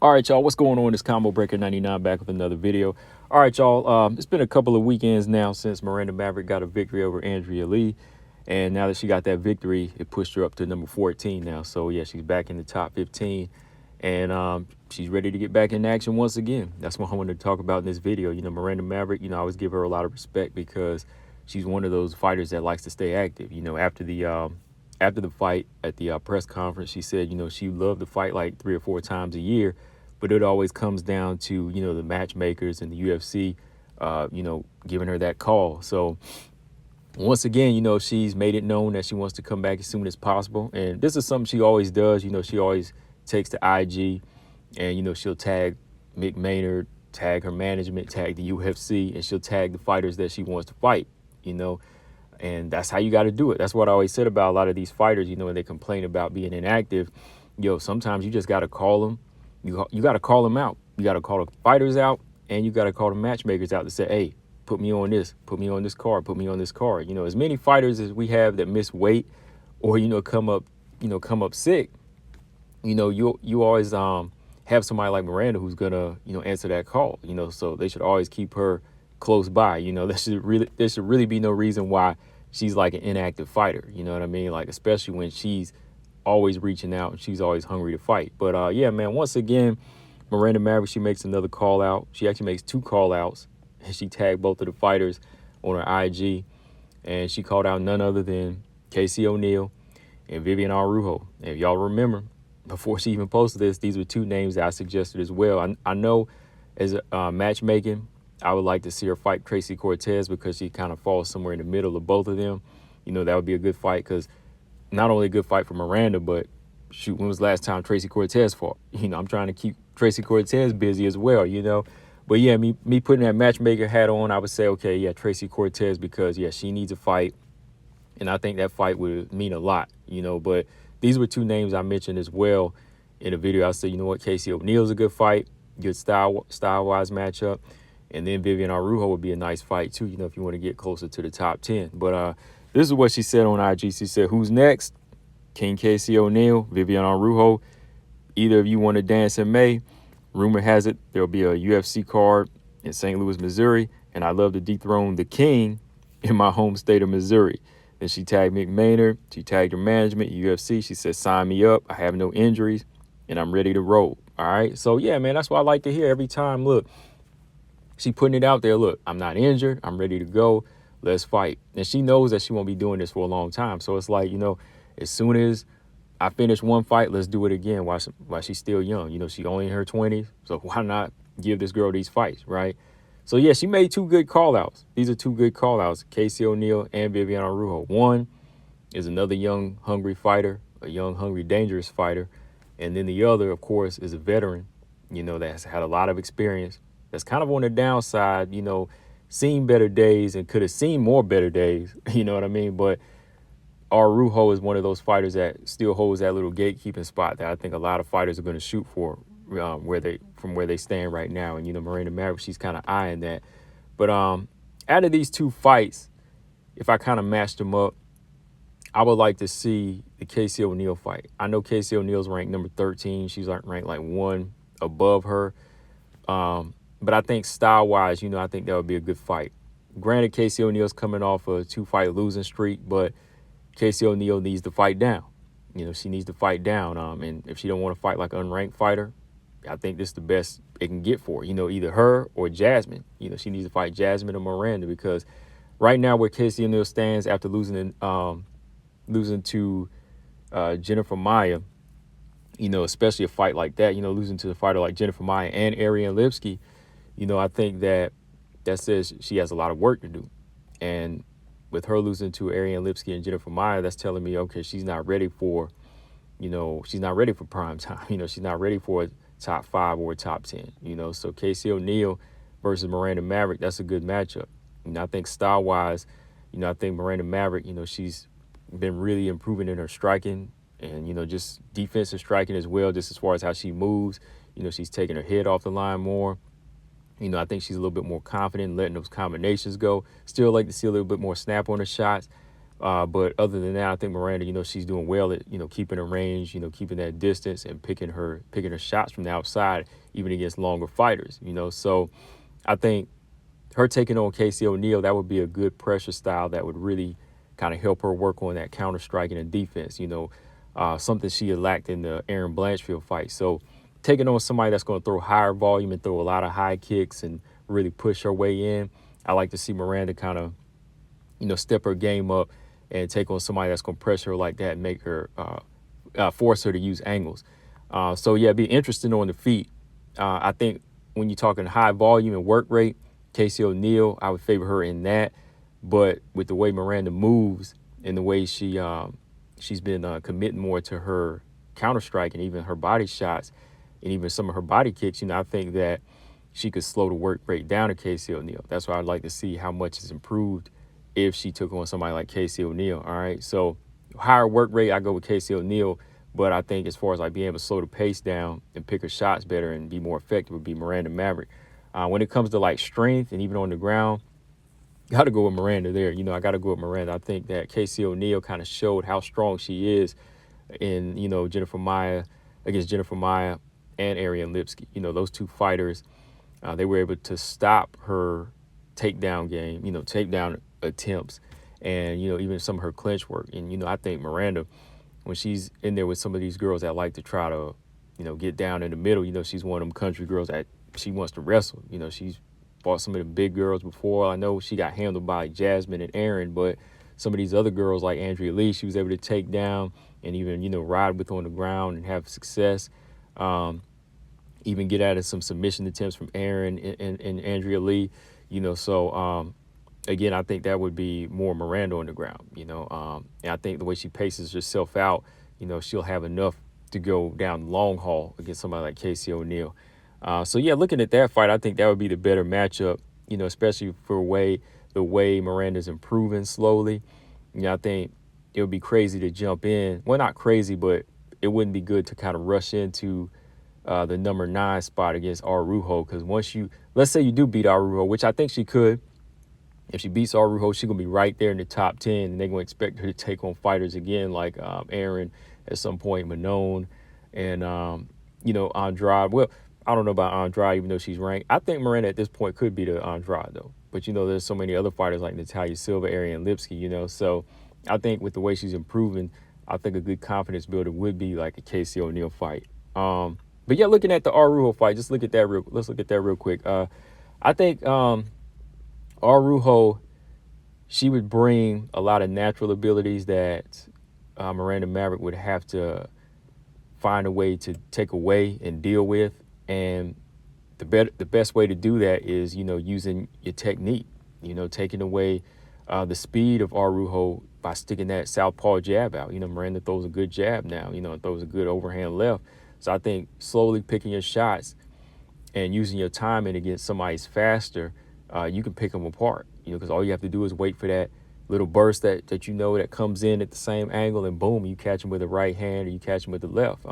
All right, y'all, what's going on? It's Combo Breaker 99 back with another video. All right, y'all, it's been a couple of weekends now since Miranda Maverick got a victory over Andrea Lee. And now that she got that victory, it pushed her up to number 14 now. So, yeah, she's back in the top 15. And she's ready to get back in action once again. That's what I wanted to talk about in this video. You know, Miranda Maverick, I always give her a lot of respect because she's one of those fighters that likes to stay active. After the fight at the press conference, she said, she loved to fight like 3 or 4 times a year, but it always comes down to, the matchmakers and the UFC, giving her that call. So once again, she's made it known that she wants to come back as soon as possible. And this is something she always does. She always takes to IG and, she'll tag Mick Maynard, tag her management, tag the UFC, and she'll tag the fighters that she wants to fight, and that's how you got to do it. That's what I always said about a lot of these fighters, when they complain about being inactive. Sometimes you just got to call them. You got to call them out. You got to call the fighters out, and you got to call the matchmakers out to say, hey, put me on this card, put me on this card. As many fighters as we have that miss weight or, come up sick, you always have somebody like Miranda who's going to, answer that call, so they should always keep her close by. There should really be no reason why she's like an inactive fighter. You know what I mean? Like, especially when she's always reaching out and she's always hungry to fight. But yeah, man, once again, Miranda Maverick, she makes another call out. She actually makes 2 call outs, and she tagged both of the fighters on her IG, and she called out none other than Casey O'Neill and Viviane Araujo. And if y'all remember, before she even posted this, these were 2 names that I suggested as well. I know as matchmaking, I would like to see her fight Tracy Cortez because she kind of falls somewhere in the middle of both of them. That would be a good fight because not only a good fight for Miranda, but shoot, when was the last time Tracy Cortez fought? I'm trying to keep Tracy Cortez busy as well, But yeah, me putting that matchmaker hat on, I would say, okay, yeah, Tracy Cortez because, yeah, she needs a fight. And I think that fight would mean a lot, But these were 2 names I mentioned as well in the video. I said, you know what, Casey O'Neill's a good fight, good style-wise matchup. And then Viviane Araujo would be a nice fight, too, if you want to get closer to the top 10. But this is what she said on IG. She said, who's next? King Casey O'Neill, Viviane Araujo. Either of you want to dance in May? Rumor has it there'll be a UFC card in St. Louis, Missouri, and I'd love to dethrone the king in my home state of Missouri. Then she tagged Mick Maynard. She tagged her management, UFC. She said, sign me up. I have no injuries, and I'm ready to roll. All right? So, yeah, man, that's what I like to hear every time. Look, she putting it out there. Look, I'm not injured. I'm ready to go. Let's fight. And she knows that she won't be doing this for a long time. So it's like, as soon as I finish one fight, let's do it again while she's still young. She only in her 20s. So why not give this girl these fights, right? So, yeah, she made 2 good call-outs. These are 2 good call-outs, Casey O'Neill and Viviane Araujo. One is another young, hungry fighter, a young, hungry, dangerous fighter. And then the other, of course, is a veteran, that's had a lot of experience, that's kind of on the downside, seen better days and could have seen more better days, you know what I mean? But Araujo is one of those fighters that still holds that little gatekeeping spot that I think a lot of fighters are going to shoot for from where they stand right now. And, Miranda Maverick, she's kind of eyeing that. But out of these 2 fights, if I kind of matched them up, I would like to see the Casey O'Neill fight. I know Casey O'Neill's ranked number 13. She's ranked like 1 above her. But I think style-wise, I think that would be a good fight. Granted, Casey O'Neill's coming off a 2-fight losing streak, but Casey O'Neill needs to fight down. She needs to fight down. And if she don't want to fight like an unranked fighter, I think this is the best it can get for her. Either her or Jasmine. She needs to fight Jasmine or Miranda because right now where Casey O'Neill stands after losing to Jennifer Maia, especially a fight like that, losing to a fighter like Jennifer Maia and Ariane Lipski, I think that says she has a lot of work to do. And with her losing to Ariane Lipski and Jennifer Maia, that's telling me, okay, she's not ready for prime time. She's not ready for a top 5 or a top 10, So Casey O'Neill versus Miranda Maverick, that's a good matchup. I think style-wise, I think Miranda Maverick, she's been really improving in her striking and, just defensive striking as well, just as far as how she moves. She's taking her head off the line more. I think she's a little bit more confident in letting those combinations go. Still like to see a little bit more snap on her shots. But other than that, I think Miranda, she's doing well at, keeping her range, keeping that distance and picking her shots from the outside, even against longer fighters, So I think her taking on Casey O'Neill, that would be a good pressure style that would really kind of help her work on that counter striking and defense, something she had lacked in the Aaron Blanchfield fight. So taking on somebody that's going to throw higher volume and throw a lot of high kicks and really push her way in, I like to see Miranda kind of, step her game up and take on somebody that's going to pressure her like that and make her, force her to use angles. So, yeah, be interesting on the feet. I think when you're talking high volume and work rate, Casey O'Neill, I would favor her in that. But with the way Miranda moves and the way she's been committing more to her counter strike and even her body shots and even some of her body kicks, I think that she could slow the work rate down to Casey O'Neill. That's why I'd like to see how much is improved if she took on somebody like Casey O'Neill. All right. So higher work rate, I go with Casey O'Neill. But I think as far as like being able to slow the pace down and pick her shots better and be more effective would be Miranda Maverick. When it comes to like strength and even on the ground, got to go with Miranda there. I got to go with Miranda. I think that Casey O'Neill kind of showed how strong she is in, against Jennifer Maia and Ariane Lipski. Those two fighters, they were able to stop her takedown game, takedown attempts and, even some of her clinch work. And, I think Miranda, when she's in there with some of these girls that like to try to, get down in the middle, she's one of them country girls that she wants to wrestle. She's fought some of the big girls before. I know she got handled by Jasmine and Aaron, but some of these other girls like Andrea Lee, she was able to take down and even, ride with on the ground and have success. Even get out of some submission attempts from Aaron and Andrea Lee, so again, I think that would be more Miranda on the ground, and I think the way she paces herself out, she'll have enough to go down the long haul against somebody like Casey O'Neill. So, yeah, looking at that fight, I think that would be the better matchup, especially for the way Miranda's improving slowly. I think it would be crazy to jump in. Well, not crazy, but it wouldn't be good to kind of rush into the number 9 spot against Araujo, because let's say you do beat Araujo, which I think she could. If she beats Araujo, she's going to be right there in the top 10, and they're going to expect her to take on fighters again like Aaron at some point, Manon, and, Andrade. Well, I don't know about Andrade, even though she's ranked. I think Miranda at this point could be the Andrade, though. But, there's so many other fighters like Natalia Silva, Ariane Lipski, So I think with the way she's improving, I think a good confidence builder would be like a Casey O'Neill fight. But, yeah, looking at the Araujo fight, let's look at that real quick. I think Araujo, she would bring a lot of natural abilities that Miranda Maverick would have to find a way to take away and deal with. And the best way to do that is, using your technique, taking away the speed of Araujo by sticking that southpaw jab out. Miranda throws a good jab now, and throws a good overhand left. So I think slowly picking your shots and using your timing against somebody's faster, you can pick them apart, because all you have to do is wait for that little burst that that comes in at the same angle, and boom, you catch them with the right hand or you catch them with the left.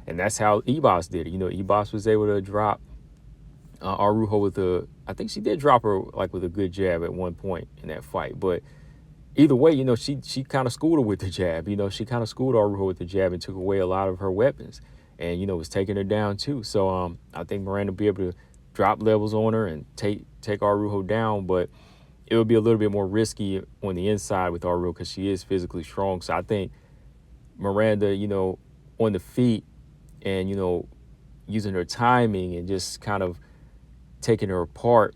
And that's how Ebos did it. Ebos was able to drop Araujo I think she did drop her like with a good jab at one point in that fight. But either way, she kind of schooled her with the jab. She kind of schooled Araujo with the jab and took away a lot of her weapons and, was taking her down too. So I think Miranda will be able to drop levels on her and take Araujo down, but it would be a little bit more risky on the inside with Araujo because she is physically strong. So I think Miranda, on the feet and, using her timing and just kind of taking her apart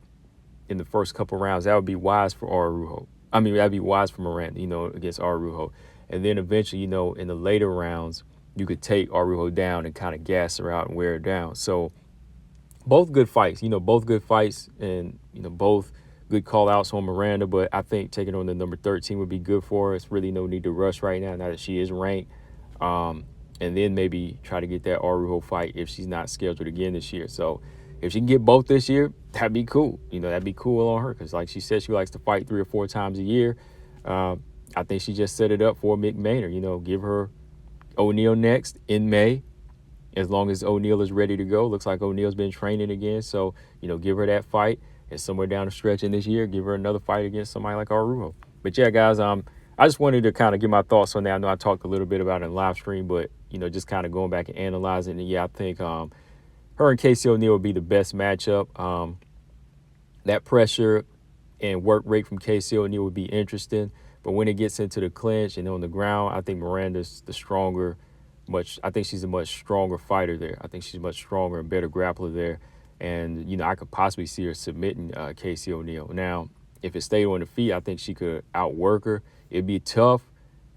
in the first couple rounds, that would be wise for Araujo. I mean, that'd be wise for Miranda, against Araujo. And then eventually, in the later rounds, you could take Araujo down and kind of gas her out and wear her down. So both good fights, both good fights and, both good call outs on Miranda. But I think taking on the number 13 would be good for her. It's really no need to rush right now that she is ranked. And then maybe try to get that Araujo fight if she's not scheduled again this year. So if she can get both this year, that'd be cool. That'd be cool on her because, like she said, she likes to fight 3 or 4 times a year. I think she just set it up for Mick Maynard. Give her O'Neal next in May, as long as O'Neal is ready to go. Looks like O'Neal's been training again. So, give her that fight. And somewhere down the stretch in this year, give her another fight against somebody like Araujo. But, yeah, guys, I just wanted to kind of get my thoughts on that. I know I talked a little bit about it in live stream, but just kind of going back and analyzing. And yeah, I think her and Casey O'Neill would be the best matchup. That pressure and work rate from Casey O'Neill would be interesting. But when it gets into the clinch and on the ground, I think Miranda's the stronger, I think she's a much stronger fighter there. I think she's much stronger and better grappler there. And, I could possibly see her submitting Casey O'Neill. Now, if it stayed on the feet, I think she could outwork her. It'd be tough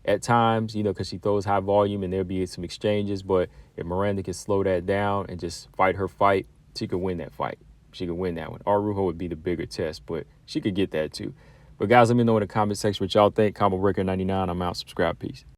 at times, because she throws high volume and there'll be some exchanges. But if Miranda can slow that down and just fight her fight, she could win that fight. She could win that one. Araujo would be the bigger test, but she could get that too. But guys, let me know in the comment section what y'all think. Combo Breaker 99. I'm out. Subscribe. Peace.